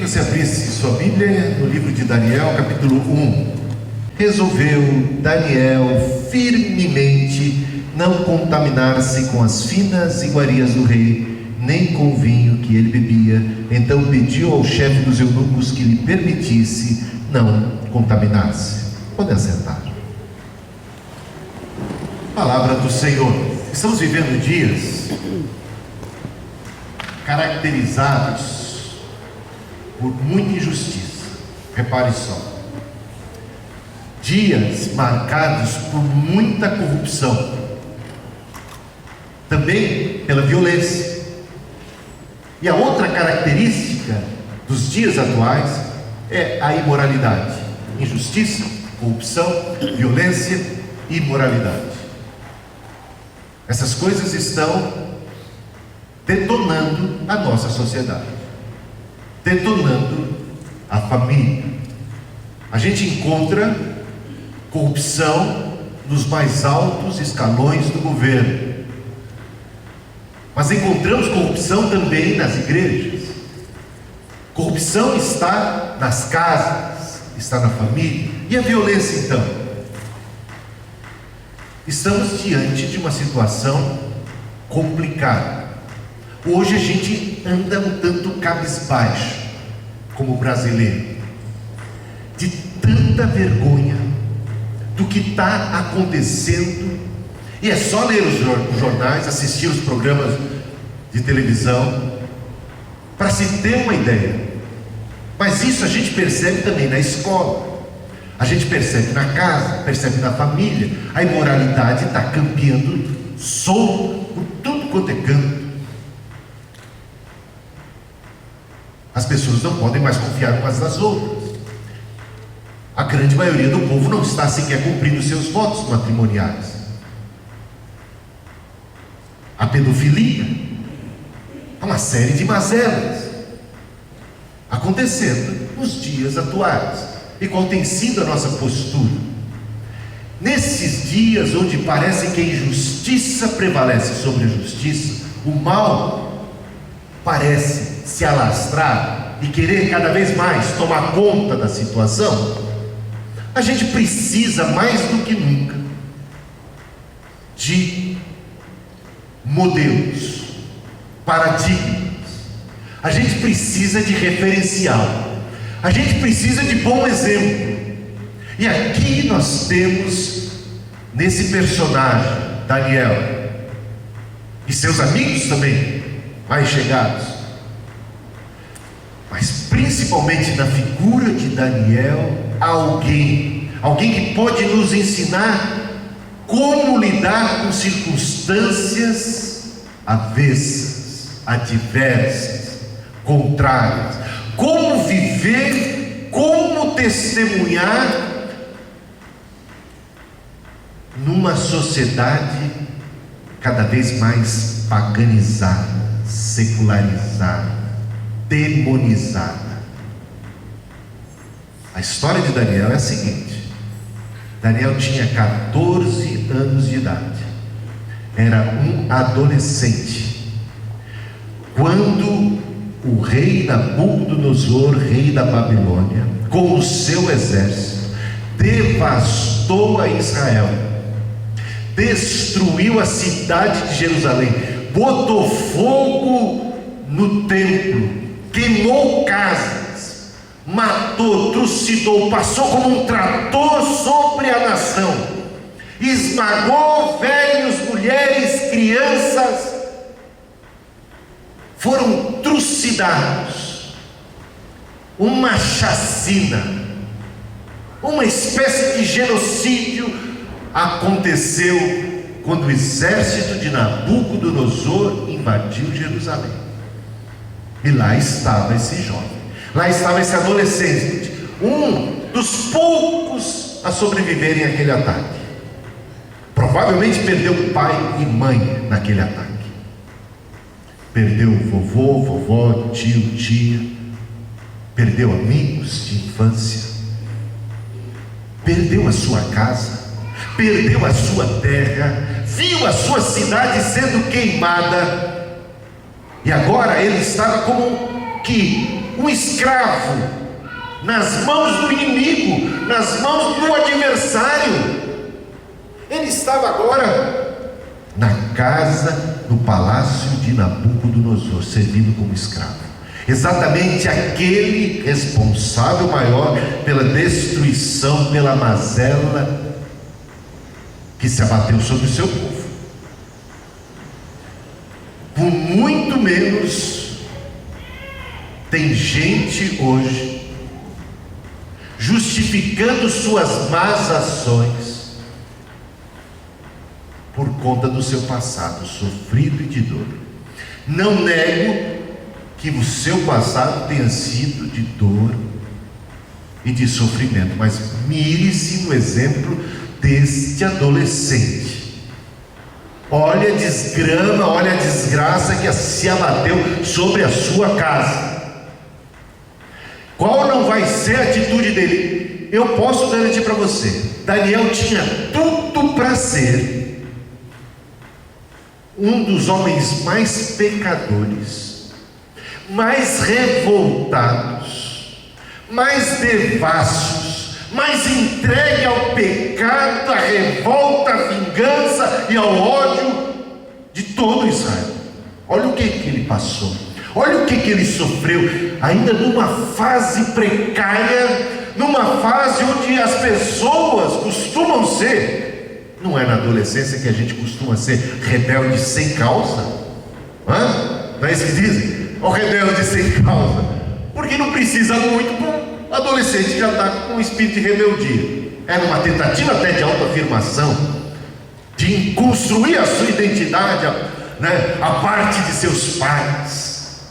Você abrisse sua Bíblia no livro de Daniel, capítulo 1. Resolveu Daniel firmemente não contaminar-se com as finas iguarias do rei, nem com o vinho que ele bebia. Então pediu ao chefe dos eunucos que lhe permitisse não contaminar-se. Podem sentar. Palavra do Senhor. Estamos vivendo dias caracterizados por muita injustiça. Repare só. Dias marcados por muita corrupção, também pela violência. E a outra característica dos dias atuais é a imoralidade. Injustiça, corrupção, violência e imoralidade. Essas coisas estão detonando a nossa sociedade, detonando a família. A gente encontra corrupção nos mais altos escalões do governo, mas encontramos corrupção também nas igrejas. Corrupção está nas casas, está na família. E a violência então? Estamos diante de uma situação complicada. Hoje a gente anda um tanto cabisbaixo como brasileiro, de tanta vergonha do que está acontecendo. E é só ler os jornais, assistir os programas de televisão para se ter uma ideia. Mas isso a gente percebe também na escola, a gente percebe na casa, percebe na família. A imoralidade está campeando solto por tudo quanto é canto. As pessoas não podem mais confiar umas nas outras. A grande maioria do povo não está sequer cumprindo seus votos matrimoniais. A pedofilia, há uma série de mazelas acontecendo nos dias atuais. E qual tem sido a nossa postura? Nesses dias onde parece que a injustiça prevalece sobre a justiça, o mal parece se alastrar e querer cada vez mais tomar conta da situação, a gente precisa mais do que nunca de modelos, paradigmas. A gente precisa de referencial. A gente precisa de bom exemplo. E aqui nós temos, nesse personagem, Daniel, e seus amigos também, mais chegados, mas principalmente na figura de Daniel, alguém que pode nos ensinar como lidar com circunstâncias avessas, adversas, contrárias. Como viver, como testemunhar numa sociedade cada vez mais paganizada, secularizada, demonizada. A história de Daniel é a seguinte: Daniel tinha 14 anos de idade, era um adolescente, quando o rei Nabucodonosor, rei da Babilônia, com o seu exército, devastou a Israel, destruiu a cidade de Jerusalém, botou fogo no templo, queimou casas, matou, trucidou, passou como um trator sobre a nação, esmagou velhos, mulheres, crianças, foram trucidados. Uma chacina, uma espécie de genocídio aconteceu quando o exército de Nabucodonosor invadiu Jerusalém. E lá estava esse jovem, lá estava esse adolescente, um dos poucos a sobreviverem àquele ataque. Provavelmente perdeu pai e mãe naquele ataque. Perdeu vovô, vovó, tio, tia. Perdeu amigos de infância. Perdeu a sua casa. Perdeu a sua terra. Viu a sua cidade sendo queimada. E agora ele estava como que um escravo nas mãos do inimigo, nas mãos do adversário. Ele estava agora na casa, no palácio de Nabucodonosor, servindo como escravo. Exatamente aquele responsável maior pela destruição, pela mazela que se abateu sobre o seu povo. Por muito menos tem gente hoje justificando suas más ações por conta do seu passado sofrido e de dor. Não nego que o seu passado tenha sido de dor e de sofrimento, mas mire-se no exemplo deste adolescente. Olha a desgrama, olha a desgraça que se abateu sobre a sua casa. Qual não vai ser a atitude dele? Eu posso garantir para você, Daniel tinha tudo para ser um dos homens mais pecadores, mais revoltados, mais devassos, mais entregue ao pecado, à revolta, à vingança e ao ódio de todo Israel. Olha o que ele passou, olha o que ele sofreu, ainda numa fase precária, numa fase onde as pessoas costumam ser, não é na adolescência que a gente costuma ser rebelde sem causa? Não é isso que dizem? O rebelde sem causa, porque não precisa muito, o adolescente já está com um espírito de rebeldia. É numa tentativa até de autoafirmação, de construir a sua identidade, né, a parte de seus pais.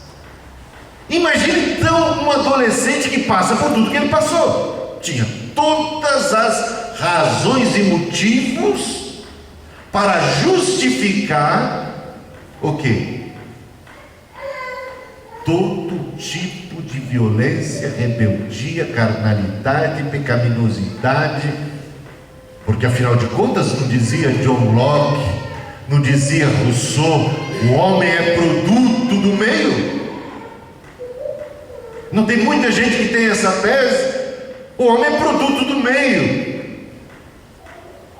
Imagine então um adolescente que passa por tudo que ele passou. Tinha todas as razões e motivos para justificar o quê? Todo tipo de violência, rebeldia, carnalidade, pecaminosidade, porque afinal de contas não dizia John Locke, não dizia Rousseau, o homem é produto do meio? Não tem muita gente que tem essa tese? O homem é produto do meio,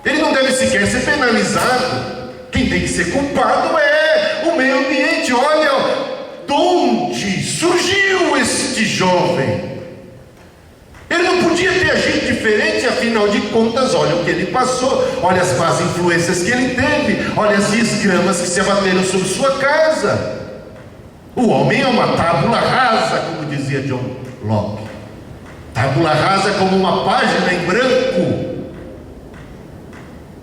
ele não deve sequer ser penalizado. Quem tem que ser culpado é o meio ambiente. Olha de onde surgiu este jovem. Ele não podia ter agido diferente, afinal de contas, olha o que ele passou, olha as más influências que ele teve, olha as desgramas que se abateram sobre sua casa. O homem é uma tábula rasa, como dizia John Locke. Tábula rasa como uma página em branco,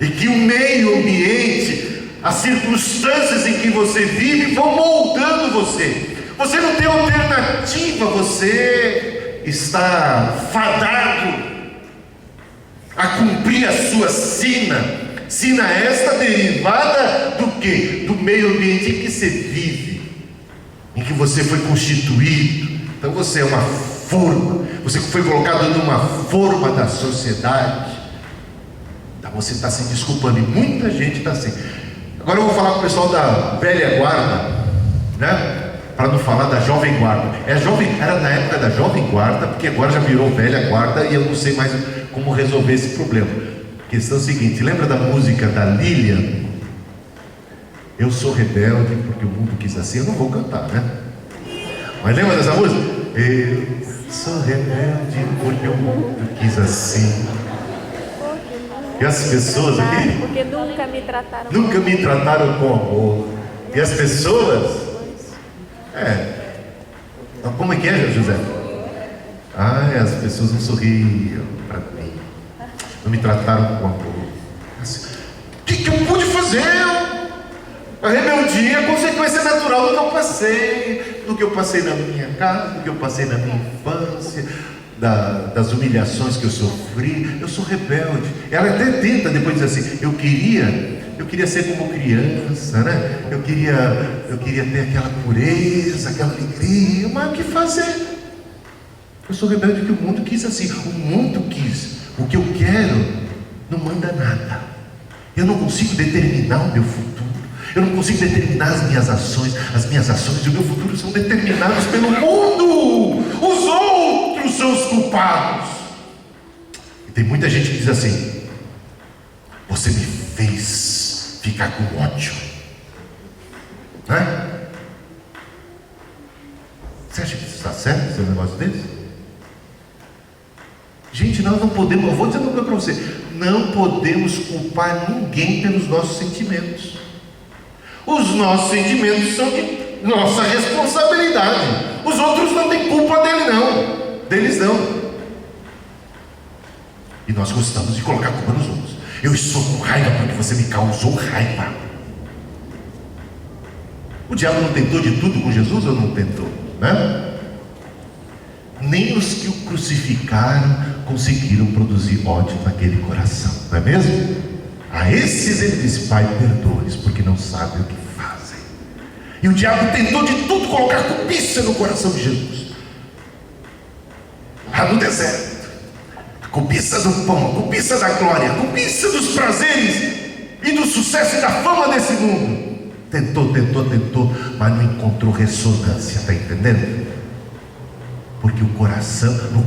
e que o meio ambiente, as circunstâncias em que você vive vão moldando você. Você não tem alternativa, você está fadado a cumprir a sua sina esta derivada do quê? Do meio ambiente em que você vive, em que você foi constituído. Então você é uma forma, você foi colocado numa forma da sociedade. Então você está se desculpando, e muita gente está assim. Agora eu vou falar com o pessoal da velha guarda, né? Para não falar da jovem guarda. Era na época da jovem guarda, porque agora já virou velha guarda e eu não sei mais como resolver esse problema. A questão é a seguinte: lembra da música da Lilian? Eu sou rebelde porque o mundo quis assim. Eu não vou cantar, né? Mas lembra dessa música? Eu sou rebelde porque o mundo quis assim. E as pessoas aqui? Porque nunca me trataram com amor. E as pessoas? Então, como é que é, José? As pessoas não sorriam para mim, não me trataram com amor. O que eu pude fazer? A rebeldia é consequência natural do que eu passei na minha casa, do que eu passei na minha infância, das humilhações que eu sofri. Eu sou rebelde. Ela até tenta depois dizer assim: eu queria ser como criança, né? Eu queria ter aquela pureza, aquela alegria, mas o que fazer? Eu sou rebelde porque o mundo quis assim. O mundo quis. O que eu quero não manda nada. Eu não consigo determinar o meu futuro. Eu não consigo determinar as minhas ações e o meu futuro são determinados pelo mundo. Os outros são os culpados. E tem muita gente que diz assim: você me fez ficar com ódio, né? Você acha que isso está certo, esse negócio desse? Gente, nós não podemos, eu vou dizer uma coisa para você: não podemos culpar ninguém pelos nossos sentimentos. Os nossos sentimentos são de nossa responsabilidade. Os outros não têm culpa deles não. E nós gostamos de colocar a culpa nos outros. Eu estou com raiva porque você me causou raiva. O diabo não tentou de tudo com Jesus ou não tentou, né? Nem os que o crucificaram conseguiram produzir ódio naquele coração, não é mesmo? A esses ele disse: Pai, perdoa-lhes, porque não sabem o que fazem. E o diabo tentou de tudo colocar cobiça no coração de Jesus. Lá no deserto, a cobiça do pão, a cobiça da glória, a cobiça dos prazeres e do sucesso e da fama desse mundo. Tentou, mas não encontrou ressonância, está entendendo? Porque no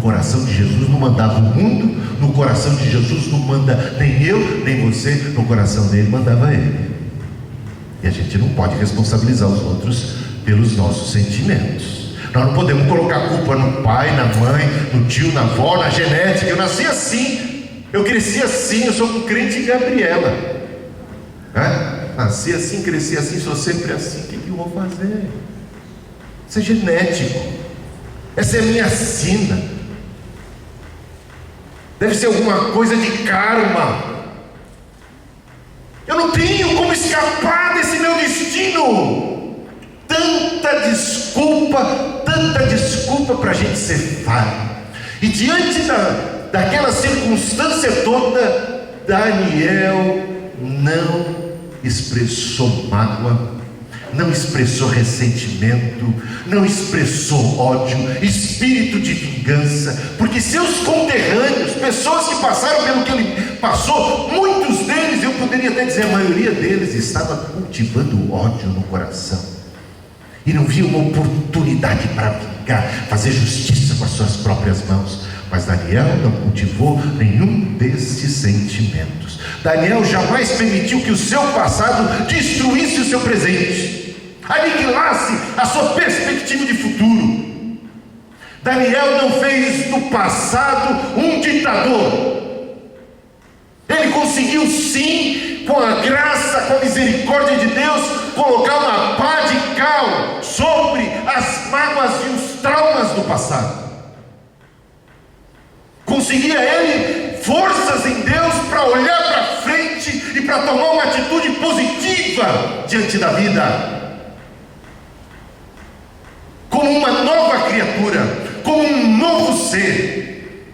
coração de Jesus não mandava o mundo, no coração de Jesus não manda nem eu, nem você, no coração dele mandava ele. E a gente não pode responsabilizar os outros pelos nossos sentimentos. Nós não podemos colocar a culpa no pai, na mãe, no tio, na avó, na genética. Eu nasci assim, eu cresci assim, eu sou um crente Gabriela, nasci assim, cresci assim, sou sempre assim. O que eu vou fazer? Isso é genético. Essa é a minha sina. Deve ser alguma coisa de karma. Eu não tenho como escapar desse meu destino. Tanta desculpa para a gente ser falho. E diante daquela circunstância toda, Daniel não expressou mágoa, não expressou ressentimento, não expressou ódio, espírito de vingança, porque seus conterrâneos, pessoas que passaram pelo que ele passou, muitos deles, eu poderia até dizer a maioria deles, estava cultivando ódio no coração, e não via uma oportunidade para vingar, fazer justiça com as suas próprias mãos. Mas Daniel não cultivou nenhum desses sentimentos. Daniel jamais permitiu que o seu passado destruísse o seu presente, aniquilasse a sua perspectiva de futuro. Daniel não fez do passado um ditador. Ele conseguiu sim, com a graça, com a misericórdia de Deus, colocar uma pá de cal sobre as mágoas e os traumas do passado. Conseguia ele forças em Deus para olhar para frente e para tomar uma atitude positiva diante da vida, como uma nova criatura, como um novo ser.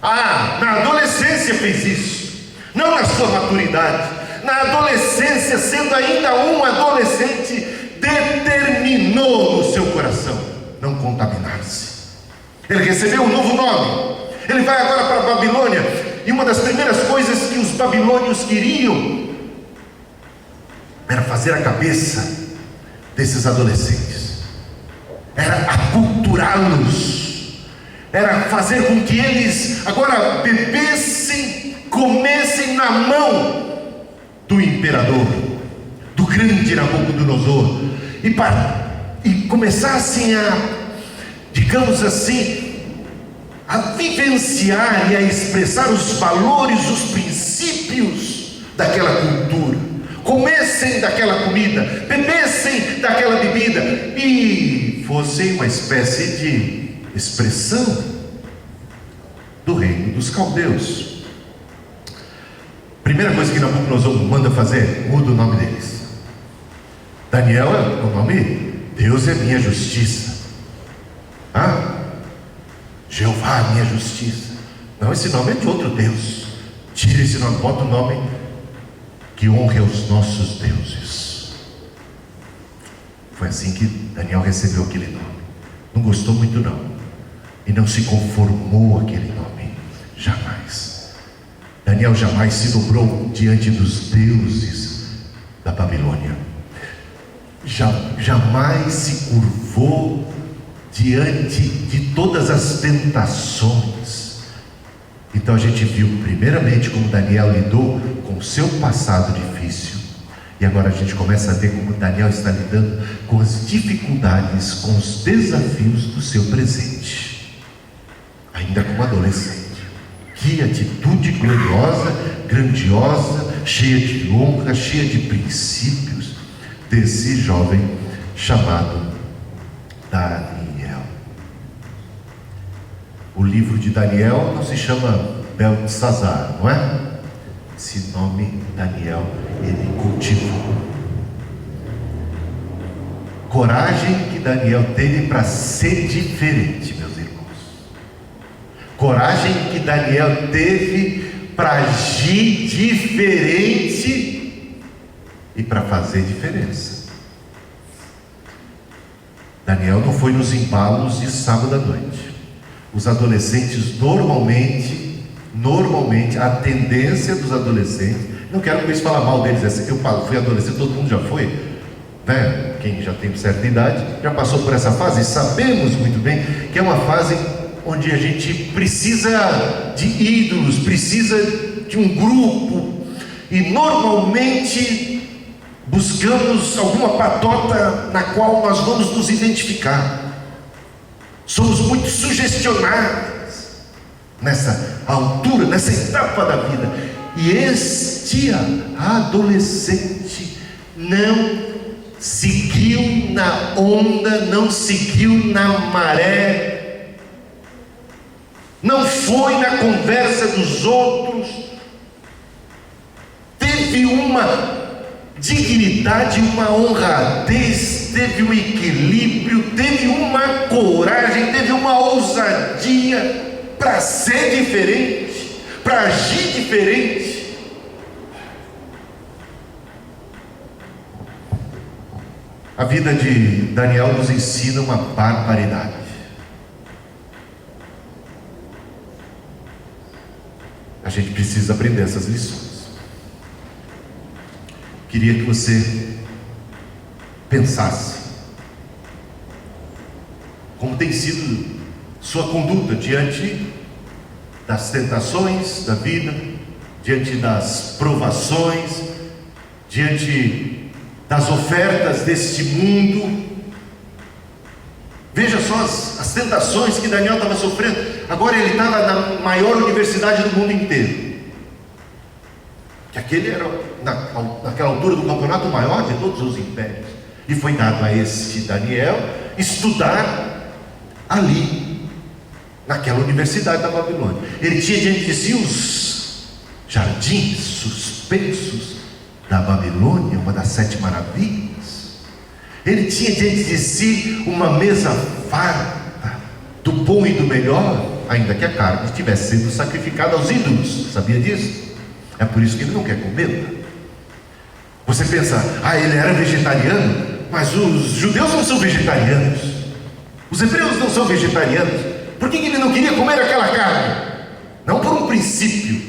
Na adolescência fez isso, não na sua maturidade. Na adolescência, sendo ainda um adolescente, determinou no seu coração não contaminar-se. Ele recebeu um novo nome. Ele vai agora para a Babilônia, e uma das primeiras coisas que os babilônios queriam era fazer a cabeça desses adolescentes, era aculturá-los, era fazer com que eles agora bebessem, comessem na mão do imperador, do grande Nabucodonosor, e começassem a, digamos assim, a vivenciar e a expressar os valores, os princípios daquela cultura, comessem daquela comida, bebessem daquela bebida, e fossem uma espécie de expressão do reino dos caldeus. Primeira coisa que Nabucodonosor manda fazer: muda o nome deles. Daniel é o nome, Deus é minha justiça. Jeová é minha justiça. Não, esse nome é de outro Deus. Tira esse nome, bota o nome que honre aos nossos deuses. Foi assim que Daniel recebeu aquele nome. Não gostou muito não, e não se conformou àquele nome, jamais. Daniel jamais se dobrou diante dos deuses da Babilônia. Jamais se curvou diante de todas as tentações. Então a gente viu primeiramente como Daniel lidou com o seu passado difícil, e agora a gente começa a ver como Daniel está lidando com as dificuldades, com os desafios do seu presente, ainda como adolescente. Que atitude gloriosa, grandiosa, cheia de honra, cheia de princípios desse jovem chamado Daniel. O livro de Daniel não se chama Beltesazar, não é? Esse nome Daniel ele cultivou. Coragem que Daniel teve para ser diferente, meus irmãos. Coragem que Daniel teve para agir diferente e para fazer diferença. Daniel não foi nos embalos de sábado à noite. Os adolescentes normalmente, a tendência dos adolescentes, não quero com isso falar mal deles, eu fui adolescente, todo mundo já foi, né? Quem já tem certa idade, já passou por essa fase, e sabemos muito bem que é uma fase onde a gente precisa de ídolos, precisa de um grupo, e normalmente buscamos alguma patota na qual nós vamos nos identificar. Somos muito sugestionados nessa altura, nessa etapa da vida. E este adolescente não seguiu na onda, não seguiu na maré, não foi na conversa dos outros, teve uma dignidade, uma honradez, teve um equilíbrio, teve uma coragem, teve uma ousadia para ser diferente, para agir diferente. A vida de Daniel nos ensina uma barbaridade. A gente precisa aprender essas lições. Queria que você pensasse como tem sido sua conduta diante das tentações da vida, diante das provações, diante das ofertas deste mundo. Veja só as tentações que Daniel estava sofrendo. Agora ele estava na maior universidade do mundo inteiro, que aquele era, naquela altura do campeonato, maior de todos os impérios, e foi dado a este Daniel estudar ali, naquela universidade da Babilônia. Ele tinha diante de si os jardins suspensos da Babilônia, uma das 7 maravilhas. Ele tinha diante de si uma mesa farta do bom e do melhor, ainda que a carne estivesse sendo sacrificada aos ídolos. Sabia disso? É por isso que ele não quer comê-la. Você pensa, ele era vegetariano, mas os judeus não são vegetarianos, os hebreus não são vegetarianos. Por que ele não queria comer aquela carne? Não por um princípio,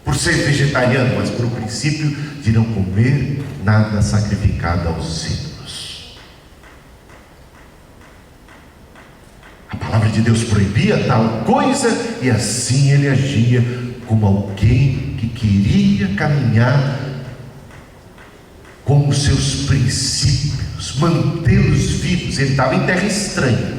por ser vegetariano, mas por um princípio de não comer nada sacrificado aos ídolos. A palavra de Deus proibia tal coisa, e assim ele agia como alguém que queria caminhar com os seus princípios, mantê-los vivos. Ele estava em terra estranha,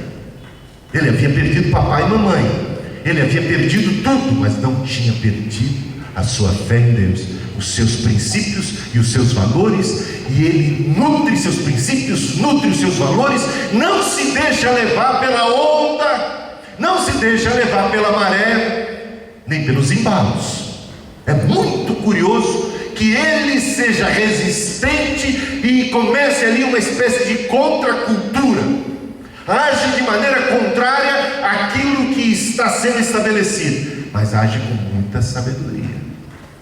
ele havia perdido papai e mamãe, ele havia perdido tudo, mas não tinha perdido a sua fé em Deus, os seus princípios e os seus valores. E ele nutre seus princípios, nutre os seus valores, não se deixa levar pela onda, não se deixa levar pela maré, nem pelos embalos. É muito curioso que ele seja resistente e comece ali uma espécie de contracultura, age de maneira contrária àquilo que está sendo estabelecido, mas age com muita sabedoria,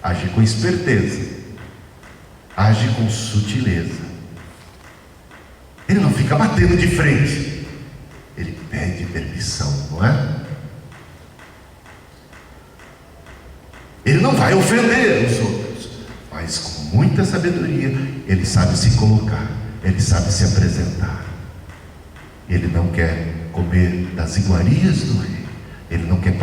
age com esperteza, age com sutileza. Ele não fica batendo de frente, ele pede permissão, não é? Ele não vai ofender os outros, mas com muita sabedoria, ele sabe se colocar, ele sabe se apresentar. Ele não quer comer das iguarias do rei, ele não quer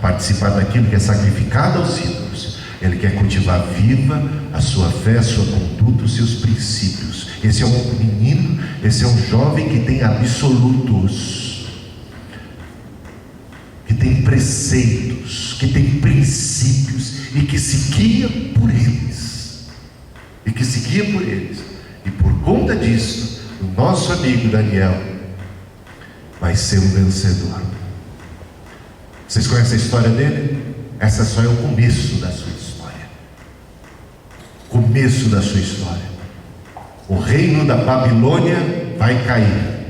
participar daquilo que é sacrificado aos ídolos. Ele quer cultivar viva a sua fé, a sua conduta, os seus princípios. Esse é um menino, esse é um jovem que tem absolutos, que tem preceitos, que tem princípios e que se guia por eles. E por conta disso, o nosso amigo Daniel vai ser um vencedor. Vocês conhecem a história dele? Essa só é o começo da sua história. Começo da sua história. O reino da Babilônia vai cair.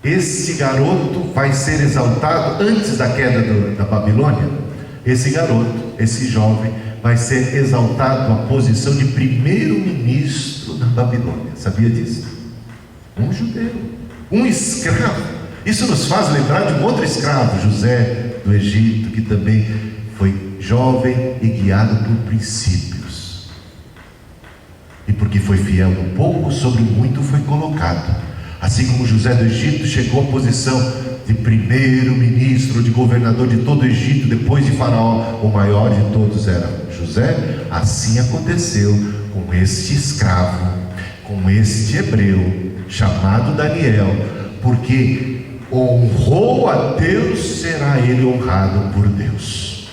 Esse garoto vai ser exaltado antes da queda da Babilônia. Esse garoto, esse jovem, vai ser exaltado à posição de primeiro-ministro da Babilônia. Sabia disso? Um judeu, um escravo. Isso nos faz lembrar de um outro escravo, José do Egito, que também foi jovem e guiado por princípios. E porque foi fiel no pouco, sobre muito foi colocado. Assim como José do Egito chegou à posição de primeiro-ministro, de governador de todo o Egito, depois de Faraó, o maior de todos era José, assim aconteceu com este escravo, com este hebreu, chamado Daniel, porque honrou a Deus, será ele honrado por Deus.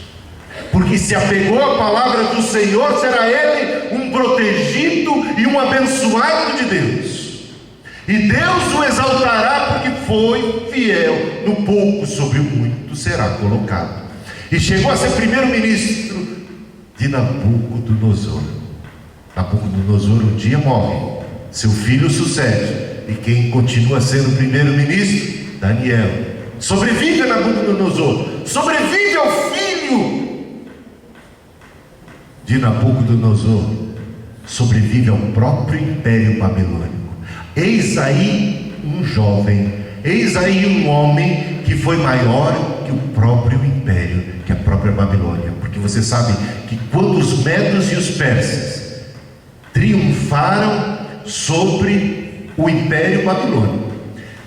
Porque se apegou à palavra do Senhor, será ele um protegido e um abençoado de Deus. E Deus o exaltará porque foi fiel no pouco, sobre o muito será colocado. E chegou a ser primeiro-ministro de Nabucodonosor. Nabucodonosor um dia morre, seu filho sucede, e quem continua sendo primeiro-ministro? Daniel. Sobrevive a Nabucodonosor, sobrevive ao filho de Nabucodonosor, sobrevive ao próprio império babilônico. Eis aí um jovem, eis aí um homem que foi maior que o próprio império, que a própria Babilônia. Porque você sabe que quando os medos e os persas triunfaram sobre o império babilônico,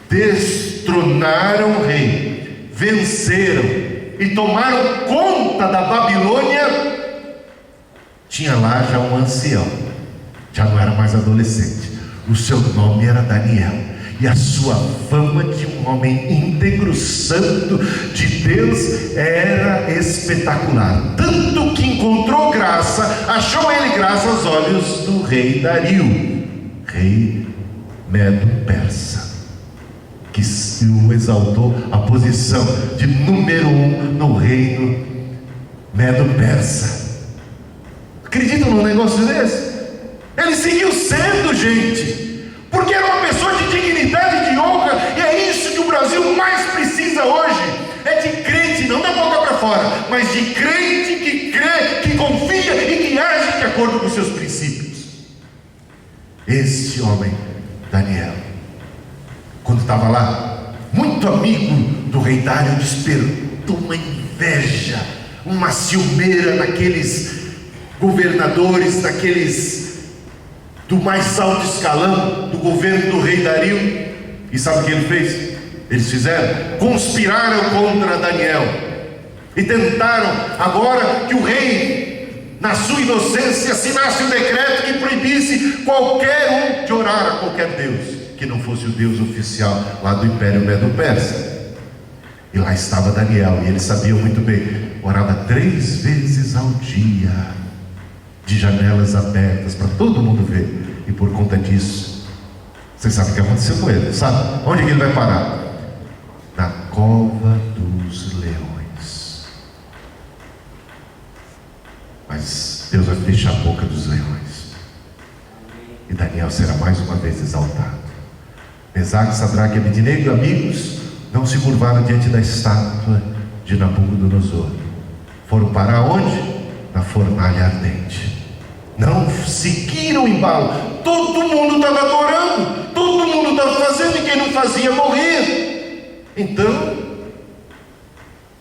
destronaram o rei, venceram e tomaram conta da Babilônia, tinha lá já um ancião, já não era mais adolescente. O seu nome era Daniel, e a sua fama de um homem íntegro, santo de Deus, era espetacular. Tanto que encontrou graça, achou ele graça aos olhos do rei Dario, rei Medo-Persa, que o exaltou à posição de número 1 no reino Medo-Persa. Acreditam num negócio desse? Ele seguiu sendo, gente, porque era uma pessoa de dignidade e de honra, e é isso que o Brasil mais precisa hoje, é de crente, não da boca para fora, mas de crente que crê, que confia e que age de acordo com os seus princípios. Este homem, Daniel, quando estava lá, muito amigo do rei Dário, despertou uma inveja, uma ciumeira naqueles governadores, daqueles do mais alto escalão do governo do rei Dario. E sabe o que ele fez? Eles fizeram, conspiraram contra Daniel e tentaram agora que o rei, na sua inocência, assinasse um decreto que proibisse qualquer um de orar a qualquer Deus que não fosse o Deus oficial lá do Império Medo-Persa. E lá estava Daniel, e eles sabiam muito bem, orava 3 vezes ao dia, de janelas abertas para todo mundo ver. E por conta disso, vocês sabem o que aconteceu com ele, sabe? Onde que ele vai parar? Na cova dos leões. Mas Deus vai fechar a boca dos leões, e Daniel será mais uma vez exaltado. Mesaque, Sadraque e Abednego, amigos, não se curvaram diante da estátua de Nabucodonosor. Foram parar onde? Na fornalha ardente. Não seguiram o embalo. Todo mundo estava adorando, todo mundo estava fazendo, e quem não fazia morria. Então,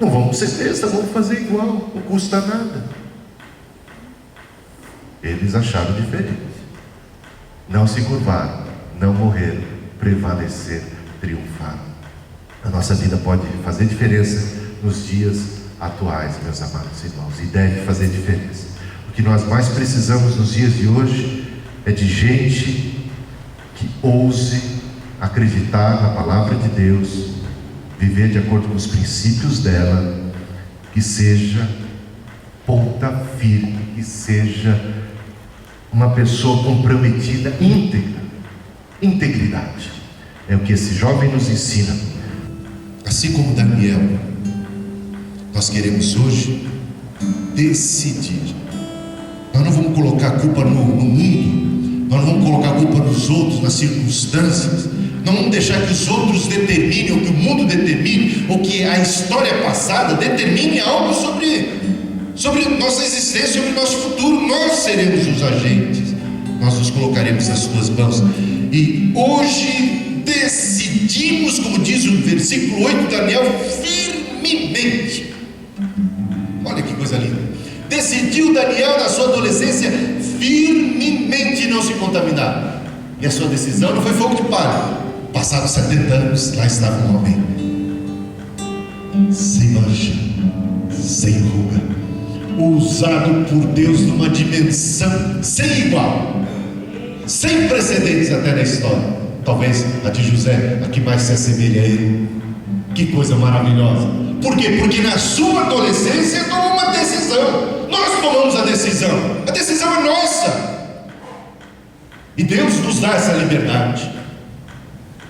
não vamos ser besta, vamos fazer igual, não custa nada. Eles acharam diferente. Não se curvaram, não morreram, prevaleceram, triunfaram. A nossa vida pode fazer diferença nos dias atuais, meus amados irmãos, e deve fazer diferença. O que nós mais precisamos nos dias de hoje é de gente que ouse acreditar na palavra de Deus, viver de acordo com os princípios dela, que seja ponta firme, que seja uma pessoa comprometida, íntegra. Integridade é o que esse jovem nos ensina. Assim como Daniel, nós queremos hoje decidir. Nós não vamos colocar a culpa no mundo, nós não vamos colocar a culpa nos outros, nas circunstâncias. Não vamos deixar que os outros determinem, ou que o mundo determine, ou que a história passada determine algo sobre nossa existência, sobre nosso futuro. Nós seremos os agentes, nós nos colocaremos nas tuas mãos. E hoje decidimos, como diz o versículo 8 de Daniel, firmemente. Olha que coisa linda. Decidiu Daniel na sua adolescência firmemente não se contaminar. E a sua decisão não foi fogo de palha. Passados 70 anos, lá estava um homem sem mancha, sem ruga, usado por Deus numa dimensão sem igual, sem precedentes até na história. Talvez a de José, a que mais se assemelha a ele. Que coisa maravilhosa. Por quê? Porque na sua adolescência tomou uma decisão. Nós tomamos a decisão. A decisão é nossa. E Deus nos dá essa liberdade.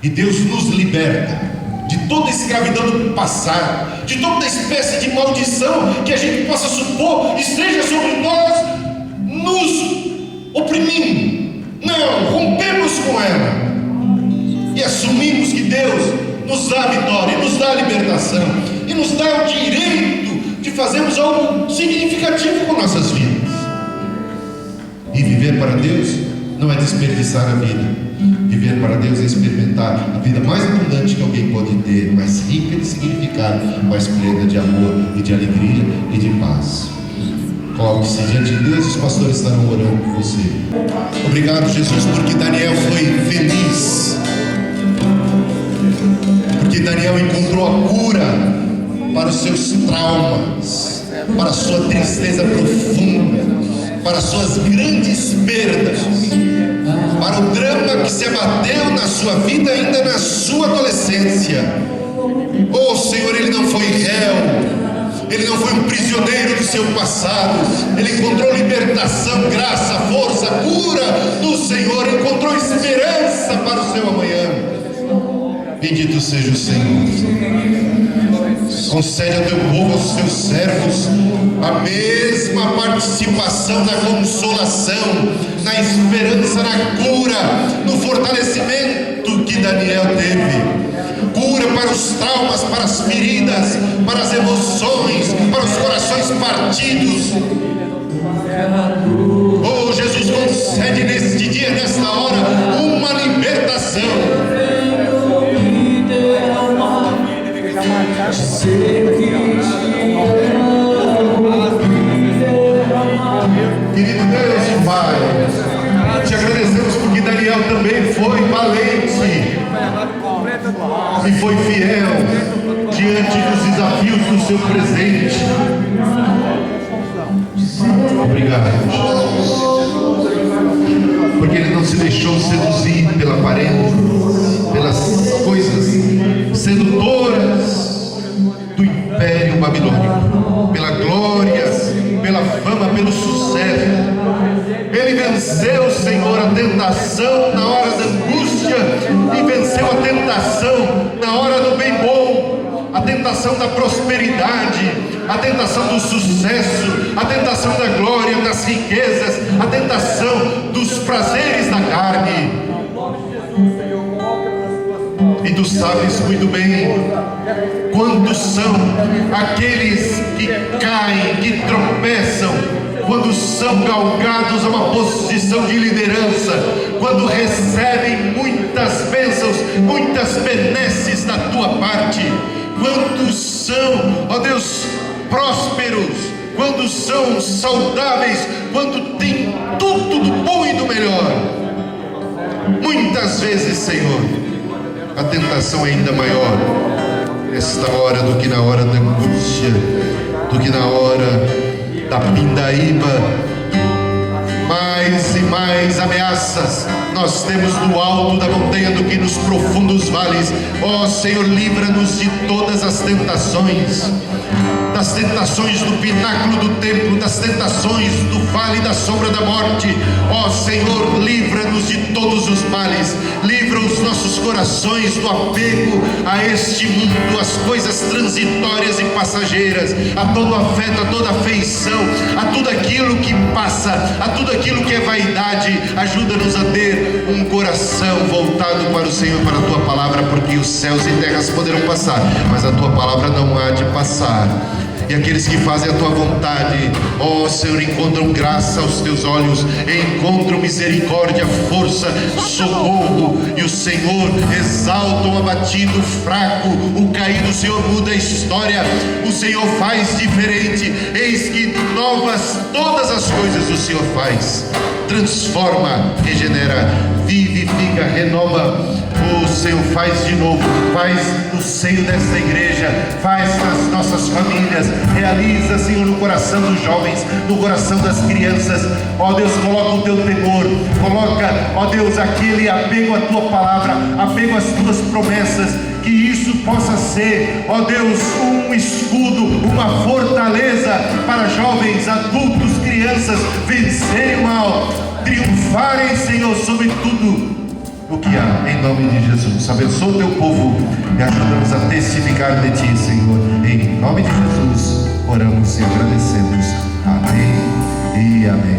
E Deus nos liberta de toda a escravidão do passado, de toda espécie de maldição que a gente possa supor esteja sobre nós, nos oprimindo. Não, rompemos com ela e assumimos que Deus nos dá a vitória, nos dá a libertação e nos dá o direito de fazermos algo significativo com nossas vidas. E viver para Deus não é desperdiçar a vida. Viver para Deus é experimentar a vida mais abundante que alguém pode ter, mais rica de significado, mais plena de amor e de alegria e de paz. Coloque-se diante de Deus, os pastores estarão orando por você. Obrigado, Jesus, porque Daniel foi feliz, porque Daniel encontrou a cura para os seus traumas, para a sua tristeza profunda, para as suas grandes perdas, para o drama que se abateu na sua vida ainda na sua adolescência. Oh Senhor, ele não foi réu, ele não foi um prisioneiro do seu passado, ele encontrou libertação, graça, força, cura do Senhor, encontrou esperança para o seu amanhã. Bendito seja o Senhor. Concede ao teu povo, aos teus servos, a mesma participação na consolação, na esperança, na cura, no fortalecimento que Daniel teve. Cura para os traumas, para as feridas, para as emoções, para os corações partidos. Oh Jesus, concede neste dia, nesta hora, uma libertação. Querido Deus e Pai, te agradecemos porque Daniel também foi valente e foi fiel diante dos desafios do seu presente. Obrigado, Jesus, porque ele não se deixou seduzir pela aparência, pelas coisas sedutoras do império babilônico, pela glória, pela fama, pelo sucesso. Ele venceu, Senhor, a tentação na hora da angústia e venceu a tentação na hora do bem bom, a tentação da prosperidade, a tentação do sucesso, a tentação da glória, das riquezas, a tentação dos prazeres da carne. E tu sabes muito bem quantos são aqueles que caem, que tropeçam, quando são galgados a uma posição de liderança, quando recebem muitas bênçãos, muitas benesses da tua parte. Quantos são, ó Deus, prósperos, quando são saudáveis, quando têm tudo do bom e do melhor. Muitas vezes, Senhor, a tentação é ainda maior nesta hora do que na hora da angústia, do que na hora da pindaíba. Mais e mais ameaças nós temos no alto da montanha do que nos profundos vales. Ó Senhor, livra-nos de todas as tentações, das tentações do pináculo do templo, das tentações do vale da sombra da morte. Ó Senhor, livra-nos de todos os males. Livra os nossos corações do apego a este mundo, às coisas transitórias e passageiras, a todo afeto, a toda afeição, a tudo aquilo que passa, a tudo aquilo que é vaidade. Ajuda-nos a ter um coração voltado para o Senhor, para a Tua palavra, porque os céus e terras poderão passar, mas a Tua palavra não há de passar. E aqueles que fazem a Tua vontade, ó Senhor, encontram graça aos Teus olhos, encontram misericórdia, força, socorro. E o Senhor exalta o abatido, o fraco, o caído. O Senhor muda a história, o Senhor faz diferente. Eis que novas todas as coisas o Senhor faz, transforma, regenera, vivifica, renova. O Senhor faz de novo, faz no seio desta igreja, faz nas nossas famílias, realiza, Senhor, no coração dos jovens, no coração das crianças. Ó Deus, coloca o Teu temor, coloca, ó Deus, aquele apego à Tua palavra, apego às Tuas promessas, que isso possa ser, ó Deus, um escudo, uma fortaleza para jovens, adultos, crianças vencerem o mal, triunfarem, Senhor, sobre tudo o que há, em nome de Jesus. Abençoa o Teu povo e ajuda-nos a testificar de Ti, Senhor. Em nome de Jesus, oramos e agradecemos. Amém e amém.